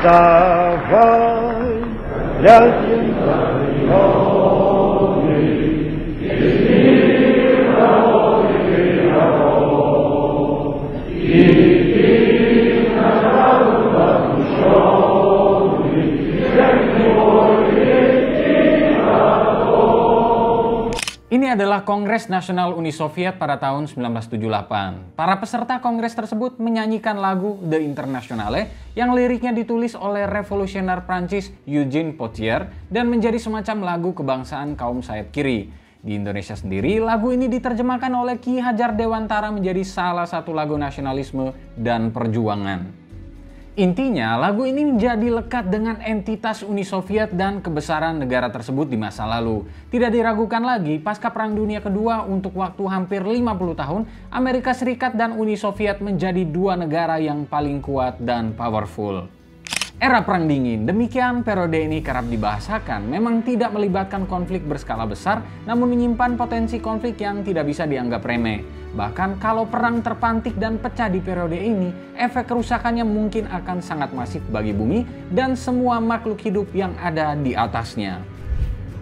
давай ляжем за миллионы, Ini adalah Kongres Nasional Uni Soviet pada tahun 1978. Para peserta kongres tersebut menyanyikan lagu The Internationale yang liriknya ditulis oleh revolusioner Prancis Eugene Pottier dan menjadi semacam lagu kebangsaan kaum sayap kiri. Di Indonesia sendiri, lagu ini diterjemahkan oleh Ki Hajar Dewantara menjadi salah satu lagu nasionalisme dan perjuangan. Intinya, lagu ini menjadi lekat dengan entitas Uni Soviet dan kebesaran negara tersebut di masa lalu. Tidak diragukan lagi, pasca Perang Dunia Kedua untuk waktu hampir 50 tahun, Amerika Serikat dan Uni Soviet menjadi dua negara yang paling kuat dan powerful. Era Perang Dingin, demikian periode ini kerap dibahasakan, memang tidak melibatkan konflik berskala besar, namun menyimpan potensi konflik yang tidak bisa dianggap remeh. Bahkan kalau perang terpantik dan pecah di periode ini, efek kerusakannya mungkin akan sangat masif bagi bumi dan semua makhluk hidup yang ada di atasnya.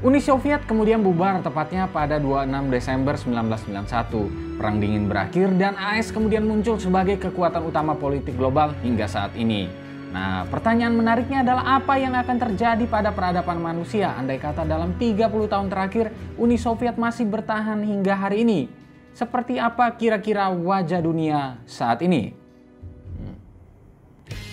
Uni Soviet kemudian bubar tepatnya pada 26 Desember 1991. Perang Dingin berakhir dan AS kemudian muncul sebagai kekuatan utama politik global hingga saat ini. Nah, pertanyaan menariknya adalah apa yang akan terjadi pada peradaban manusia andai kata dalam 30 tahun terakhir Uni Soviet masih bertahan hingga hari ini? Seperti apa kira-kira wajah dunia saat ini?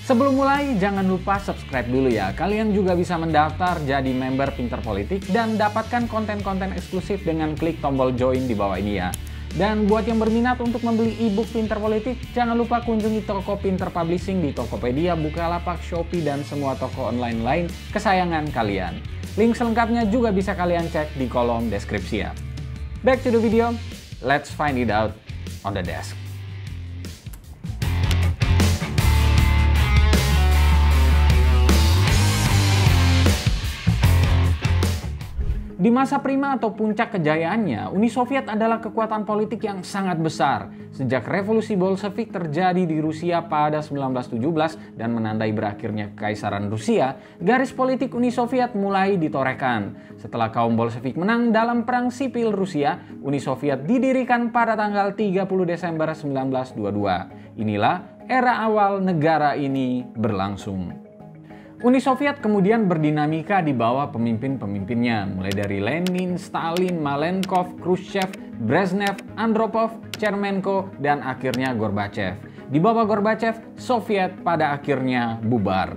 Sebelum mulai, jangan lupa subscribe dulu ya. Kalian juga bisa mendaftar jadi member Pinter Politik dan dapatkan konten-konten eksklusif dengan klik tombol join di bawah ini ya. Dan buat yang berminat untuk membeli e-book Pinter Politik, jangan lupa kunjungi toko Pinter Publishing di Tokopedia, Bukalapak, Shopee, dan semua toko online lain kesayangan kalian. Link selengkapnya juga bisa kalian cek di kolom deskripsi ya. Back to the video, let's find it out on the desk. Di masa prima atau puncak kejayaannya, Uni Soviet adalah kekuatan politik yang sangat besar. Sejak revolusi Bolshevik terjadi di Rusia pada 1917 dan menandai berakhirnya Kekaisaran Rusia, garis politik Uni Soviet mulai ditorehkan. Setelah kaum Bolshevik menang dalam Perang Sipil Rusia, Uni Soviet didirikan pada tanggal 30 Desember 1922. Inilah era awal negara ini berlangsung. Uni Soviet kemudian berdinamika di bawah pemimpin-pemimpinnya, mulai dari Lenin, Stalin, Malenkov, Khrushchev, Brezhnev, Andropov, Chermenko, dan akhirnya Gorbachev. Di bawah Gorbachev, Soviet pada akhirnya bubar.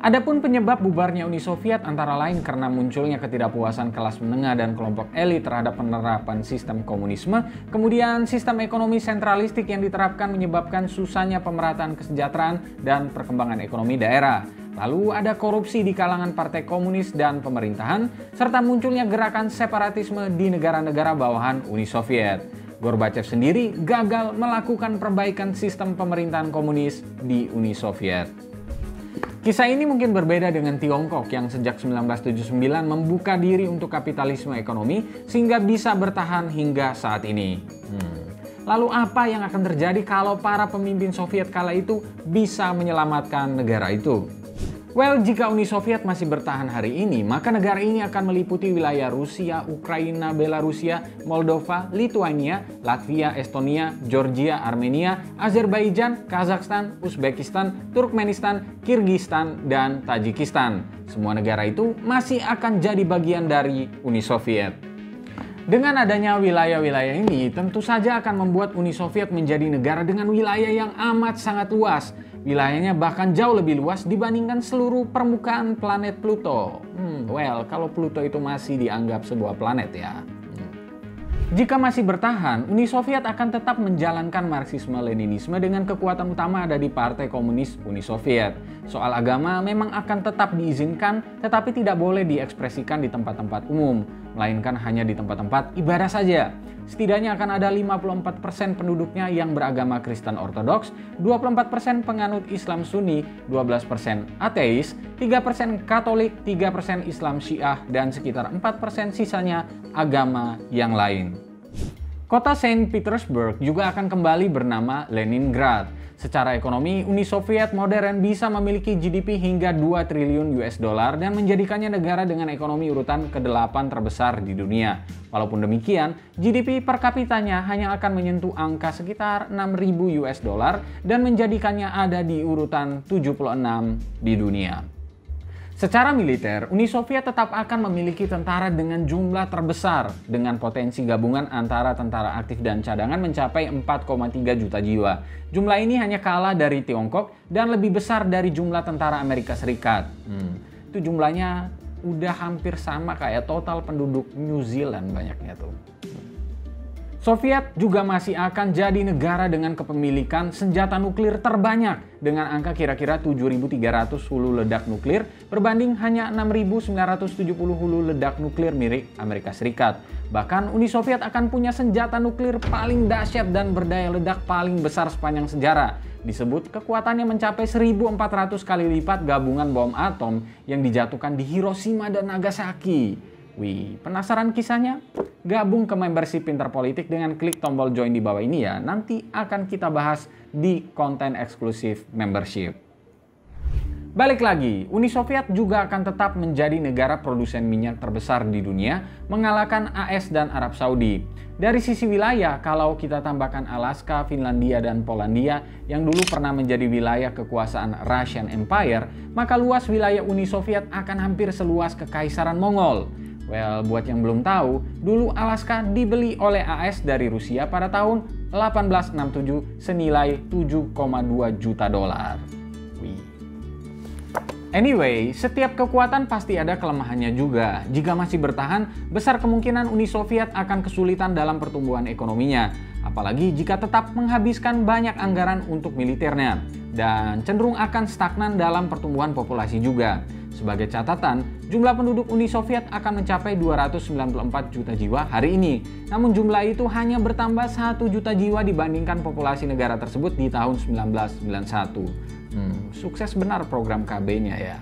Adapun penyebab bubarnya Uni Soviet antara lain karena munculnya ketidakpuasan kelas menengah dan kelompok elit terhadap penerapan sistem komunisme, kemudian sistem ekonomi sentralistik yang diterapkan menyebabkan susahnya pemerataan kesejahteraan dan perkembangan ekonomi daerah. Lalu ada korupsi di kalangan partai komunis dan pemerintahan, serta munculnya gerakan separatisme di negara-negara bawahan Uni Soviet. Gorbachev sendiri gagal melakukan perbaikan sistem pemerintahan komunis di Uni Soviet. Kisah ini mungkin berbeda dengan Tiongkok yang sejak 1979 membuka diri untuk kapitalisme ekonomi sehingga bisa bertahan hingga saat ini. Lalu apa yang akan terjadi kalau para pemimpin Soviet kala itu bisa menyelamatkan negara itu? Well, jika Uni Soviet masih bertahan hari ini, maka negara ini akan meliputi wilayah Rusia, Ukraina, Belarusia, Moldova, Lituania, Latvia, Estonia, Georgia, Armenia, Azerbaijan, Kazakhstan, Uzbekistan, Turkmenistan, Kirgistan, dan Tajikistan. Semua negara itu masih akan jadi bagian dari Uni Soviet. Dengan adanya wilayah-wilayah ini, tentu saja akan membuat Uni Soviet menjadi negara dengan wilayah yang amat sangat luas. Wilayahnya bahkan jauh lebih luas dibandingkan seluruh permukaan planet Pluto. Well, kalau Pluto itu masih dianggap sebuah planet ya. Jika masih bertahan, Uni Soviet akan tetap menjalankan Marxisme-Leninisme dengan kekuatan utama ada di Partai Komunis Uni Soviet. Soal agama memang akan tetap diizinkan, tetapi tidak boleh diekspresikan di tempat-tempat umum, melainkan hanya di tempat-tempat ibadah saja. Setidaknya akan ada 54% penduduknya yang beragama Kristen Ortodoks, 24% penganut Islam Sunni, 12% ateis, 3% Katolik, 3% Islam Syiah, dan sekitar 4% sisanya agama yang lain. Kota Saint Petersburg juga akan kembali bernama Leningrad. Secara ekonomi, Uni Soviet modern bisa memiliki GDP hingga 2 triliun US dollar dan menjadikannya negara dengan ekonomi urutan ke-8 terbesar di dunia. Walaupun demikian, GDP per kapitanya hanya akan menyentuh angka sekitar 6.000 US dollar dan menjadikannya ada di urutan 76 di dunia. Secara militer, Uni Soviet tetap akan memiliki tentara dengan jumlah terbesar dengan potensi gabungan antara tentara aktif dan cadangan mencapai 4,3 juta jiwa. Jumlah ini hanya kalah dari Tiongkok dan lebih besar dari jumlah tentara Amerika Serikat. Itu jumlahnya udah hampir sama kayak total penduduk New Zealand banyaknya tuh. Soviet juga masih akan jadi negara dengan kepemilikan senjata nuklir terbanyak dengan angka kira-kira 7.300 hulu ledak nuklir berbanding hanya 6.970 hulu ledak nuklir milik Amerika Serikat. Bahkan Uni Soviet akan punya senjata nuklir paling dahsyat dan berdaya ledak paling besar sepanjang sejarah. Disebut kekuatannya mencapai 1.400 kali lipat gabungan bom atom yang dijatuhkan di Hiroshima dan Nagasaki. Wih, penasaran kisahnya? Gabung ke membership Pinter Politik dengan klik tombol join di bawah ini ya. Nanti akan kita bahas di konten eksklusif membership. Balik lagi, Uni Soviet juga akan tetap menjadi negara produsen minyak terbesar di dunia, mengalahkan AS dan Arab Saudi. Dari sisi wilayah, kalau kita tambahkan Alaska, Finlandia, dan Polandia yang dulu pernah menjadi wilayah kekuasaan Russian Empire, maka luas wilayah Uni Soviet akan hampir seluas Kekaisaran Mongol. Well, buat yang belum tahu, dulu Alaska dibeli oleh AS dari Rusia pada tahun 1867 senilai 7,2 juta dolar. Anyway, setiap kekuatan pasti ada kelemahannya juga. Jika masih bertahan, besar kemungkinan Uni Soviet akan kesulitan dalam pertumbuhan ekonominya. Apalagi jika tetap menghabiskan banyak anggaran untuk militernya. Dan cenderung akan stagnan dalam pertumbuhan populasi juga. Sebagai catatan, jumlah penduduk Uni Soviet akan mencapai 294 juta jiwa hari ini. Namun jumlah itu hanya bertambah 1 juta jiwa dibandingkan populasi negara tersebut di tahun 1991. Sukses benar program KB-nya ya.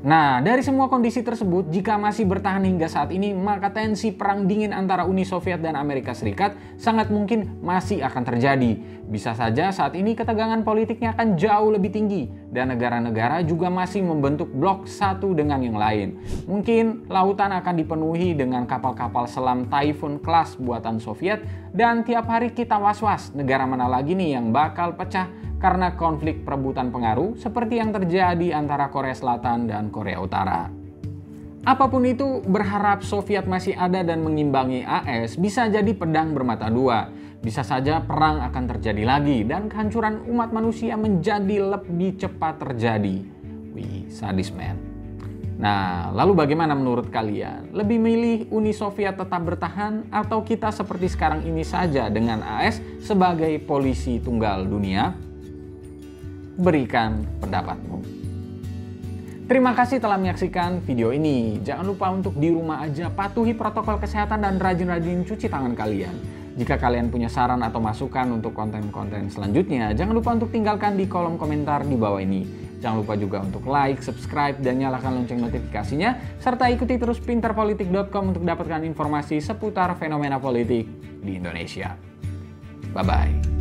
Nah, dari semua kondisi tersebut, jika masih bertahan hingga saat ini, maka tensi perang dingin antara Uni Soviet dan Amerika Serikat sangat mungkin masih akan terjadi. Bisa saja saat ini ketegangan politiknya akan jauh lebih tinggi, dan negara-negara juga masih membentuk blok satu dengan yang lain. Mungkin lautan akan dipenuhi dengan kapal-kapal selam Typhoon kelas buatan Soviet, dan tiap hari kita was-was negara mana lagi nih yang bakal pecah karena konflik perebutan pengaruh seperti yang terjadi antara Korea Selatan dan Korea Utara. Apapun itu, berharap Soviet masih ada dan mengimbangi AS bisa jadi pedang bermata dua. Bisa saja perang akan terjadi lagi dan kehancuran umat manusia menjadi lebih cepat terjadi. Wih, sadis man. Nah, lalu bagaimana menurut kalian? Lebih milih Uni Soviet tetap bertahan atau kita seperti sekarang ini saja dengan AS sebagai polisi tunggal dunia? Berikan pendapatmu. Terima kasih telah menyaksikan video ini. Jangan lupa untuk di rumah aja patuhi protokol kesehatan dan rajin-rajin cuci tangan kalian. Jika kalian punya saran atau masukan untuk konten-konten selanjutnya, jangan lupa untuk tinggalkan di kolom komentar di bawah ini. Jangan lupa juga untuk like, subscribe, dan nyalakan lonceng notifikasinya, serta ikuti terus pinterpolitik.com untuk dapatkan informasi seputar fenomena politik di Indonesia. Bye-bye.